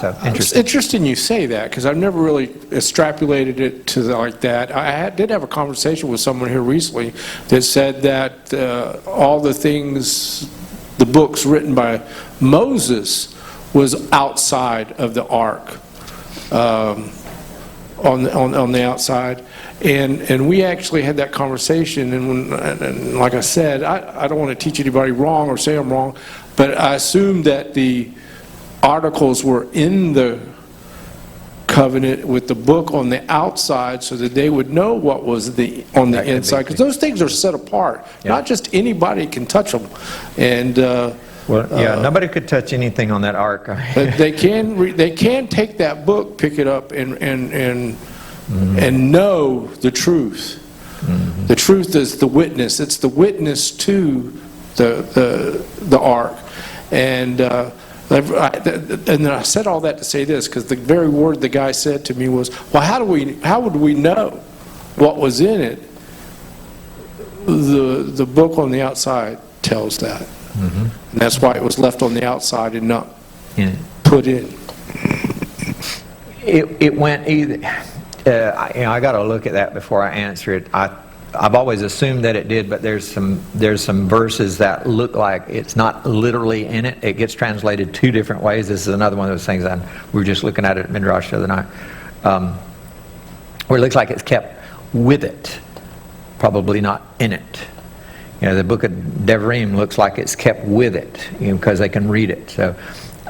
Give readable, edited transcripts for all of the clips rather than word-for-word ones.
So It's interesting. interesting you say that, because I've never really extrapolated it to like that. Did have a conversation with someone here recently that said that all the things, the books written by Moses was outside of the ark, on the outside. And we actually had that conversation, and like I said, I don't want to teach anybody wrong or say I'm wrong, but I assumed that the articles were in the covenant with the book on the outside, so that they would know what was on the inside, because those things are set apart. Yeah. Not just anybody can touch them. And nobody could touch anything on that ark. but they can take that book, pick it up, and know the truth. Mm-hmm. The truth is the witness. It's the witness to the ark. And then I said all that to say this, because the very word the guy said to me was, well, how would we know what was in it? The book on the outside tells that. Mm-hmm. And that's why it was left on the outside and not put in. It went either. I got to look at that before I answer it. I've always assumed that it did, but there's some verses that look like it's not literally in it. It gets translated two different ways. This is another one of those things we were just looking at it at midrash the other night, where it looks like it's kept with it, probably not in it. You know, the book of Devarim looks like it's kept with it, because they can read it. So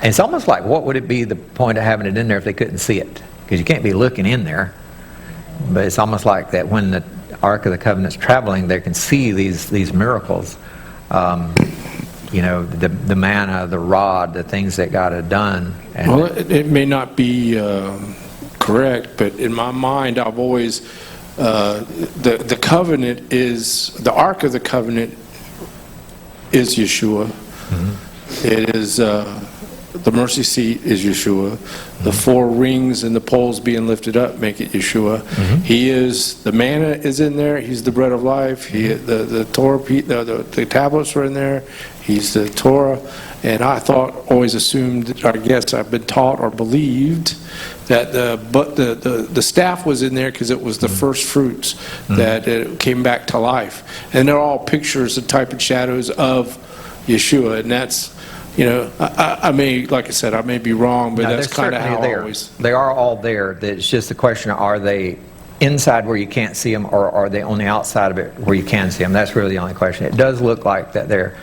it's almost like, what would it be the point of having it in there if they couldn't see it? Because you can't be looking in there. But it's almost like that when the Ark of the Covenant's traveling, they can see these miracles. The manna, the rod, the things that God had done. And well, it may not be correct, but in my mind, I've always the covenant is, the Ark of the Covenant is Yeshua. Mm-hmm. It is the mercy seat is Yeshua. Mm-hmm. The four rings and the poles being lifted up make it Yeshua. Mm-hmm. He is, the manna is in there. He's the bread of life. The Torah, the tablets are in there. He's the Torah. And I always assumed, I guess I've been taught or believed that the staff was in there because it was the first fruits that it came back to life. And they're all pictures and type and shadows of Yeshua. And that's, I may, like I said, I may be wrong, but that's kind of how I always... They are all there. It's just the question, are they inside where you can't see them, or are they on the outside of it where you can see them? That's really the only question. It does look like that they're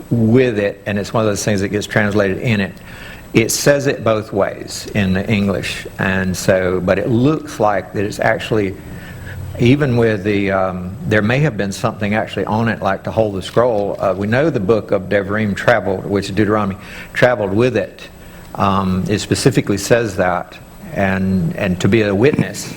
with it, and it's one of those things that gets translated in it. It says it both ways in the English, and so, but it looks like that it's actually, even with the, there may have been something actually on it, like to hold the scroll. We know the book of Devarim traveled, which is Deuteronomy, traveled with it. It specifically says that, and to be a witness